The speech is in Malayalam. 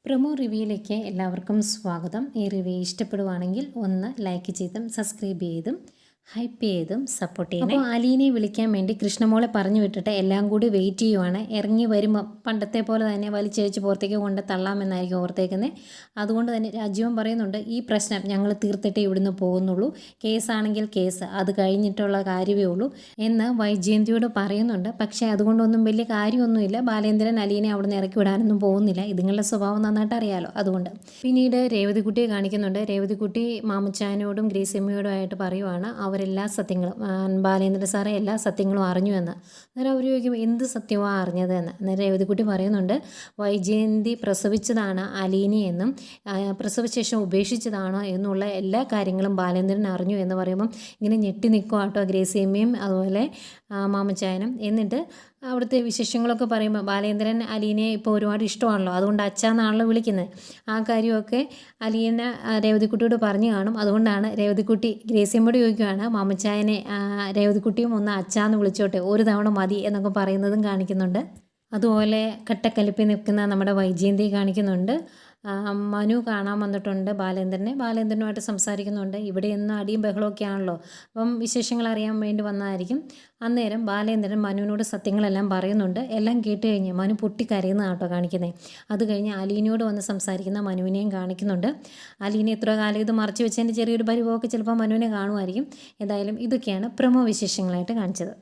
പ്രൊമോ റിവ്യൂയിലേക്ക് എല്ലാവർക്കും സ്വാഗതം. ഈ റിവ്യൂ ഇഷ്ടപ്പെടുവാണെങ്കിൽ ഒന്ന് ലൈക്ക് ചെയ്തും സബ്സ്ക്രൈബ് ചെയ്തും ഹൈപ്പ് ചെയ്തും സപ്പോർട്ട് ചെയ്യണം. അപ്പോൾ അലീനെ വിളിക്കാൻ വേണ്ടി കൃഷ്ണമോളെ പറഞ്ഞു വിട്ടിട്ട് എല്ലാം കൂടി വെയിറ്റ് ചെയ്യുവാണ്. ഇറങ്ങി വരുമ്പോൾ പണ്ടത്തെ പോലെ തന്നെ വലിച്ചഴിച്ച് പുറത്തേക്ക് കൊണ്ട് തള്ളാമെന്നായിരിക്കും ഓർത്തേക്കുന്നത്. അതുകൊണ്ട് തന്നെ രാജീവൻ പറയുന്നുണ്ട്, ഈ പ്രശ്നം ഞങ്ങൾ തീർത്തിട്ടേ ഇവിടുന്ന് പോകുന്നുള്ളൂ, കേസാണെങ്കിൽ കേസ്, അത് കഴിഞ്ഞിട്ടുള്ള കാര്യമേ ഉള്ളൂ എന്ന് വൈജയന്തിയോട് പറയുന്നുണ്ട്. പക്ഷേ അതുകൊണ്ടൊന്നും വലിയ കാര്യമൊന്നുമില്ല. ബാലേന്ദ്രൻ അലീനെ അവിടുന്ന് ഇറക്കി വിടാനൊന്നും പോകുന്നില്ല. ഇതുങ്ങളുടെ സ്വഭാവം നന്നായിട്ട് അറിയാലോ. അതുകൊണ്ട് പിന്നീട് രേവതിക്കുട്ടിയെ കാണിക്കുന്നുണ്ട്. രേവതിക്കുട്ടി മാമുച്ചായനോടും ഗ്രേസിയമ്മയോടും ആയിട്ട് പറയുവാണ് അവരെല്ലാ സത്യങ്ങളും, ബാലേന്ദ്രൻ സാറെ എല്ലാ സത്യങ്ങളും അറിഞ്ഞു എന്ന്. അന്നേരം അവർ ചോദിക്കും എന്ത് സത്യമാണ് അറിഞ്ഞത് എന്ന്. അന്നേരം രേവതിക്കുട്ടി പറയുന്നുണ്ട്, വൈജയന്തി പ്രസവിച്ചതാണ് അലീനി എന്നും പ്രസവശേഷം ഉപേക്ഷിച്ചതാണോ എന്നുള്ള എല്ലാ കാര്യങ്ങളും ബാലേന്ദ്രൻ അറിഞ്ഞു എന്ന് പറയുമ്പം ഇങ്ങനെ ഞെട്ടി നിൽക്കും കേട്ടോ ഗ്രേസിയമ്മയും അതുപോലെ മാമച്ചായനും. എന്നിട്ട് അവിടുത്തെ വിശേഷങ്ങളൊക്കെ പറയുമ്പോൾ ബാലേന്ദ്രൻ അലീനെ ഇപ്പോൾ ഒരുപാട് ഇഷ്ടമാണല്ലോ, അതുകൊണ്ട് അച്ഛാന്നാണല്ലോ വിളിക്കുന്നത്. ആ കാര്യമൊക്കെ അലീന രേവതിക്കുട്ടിയോട് പറഞ്ഞു കാണും. അതുകൊണ്ടാണ് രേവതിക്കുട്ടി ഗ്രേസിയമ്മയോട് ചോദിക്കുകയാണ്, മാമച്ചായനെ രേവതിക്കുട്ടിയും ഒന്ന് അച്ഛാന്ന് വിളിച്ചോട്ടെ, ഒരു തവണ മതി എന്നൊക്കെ പറയുന്നതും കാണിക്കുന്നുണ്ട്. അതുപോലെ കട്ടക്കലിപ്പിൽ നിൽക്കുന്ന നമ്മുടെ വൈജയന്തി കാണിക്കുന്നുണ്ട്. മനു കാണാൻ വന്നിട്ടുണ്ട് ബാലേന്ദ്രനുമായിട്ട് സംസാരിക്കുന്നുണ്ട്. ഇവിടെ ഇന്ന് അടിയും ബഹളമൊക്കെ ആണല്ലോ, അപ്പം വിശേഷങ്ങൾ അറിയാൻ വേണ്ടി വന്നതായിരിക്കും. അന്നേരം ബാലേന്ദ്രൻ മനുവിനോട് സത്യങ്ങളെല്ലാം പറയുന്നുണ്ട്. എല്ലാം കേട്ട് കഴിഞ്ഞ് മനു പൊട്ടിക്കരയുന്ന കേട്ടോ കാണിക്കുന്നത്. അത് കഴിഞ്ഞ് അലീനയോട് വന്ന് സംസാരിക്കുന്ന മനുവിനെയും കാണിക്കുന്നുണ്ട്. അലീന എത്ര കാലം ഇത് മറച്ചു വെച്ചതിൻ്റെ ചെറിയൊരു പരിവമൊക്കെ ചിലപ്പോൾ മനുവിനെ കാണുമായിരിക്കും. എന്തായാലും ഇതൊക്കെയാണ് പ്രമോ വിശേഷങ്ങളായിട്ട് കാണിച്ചത്.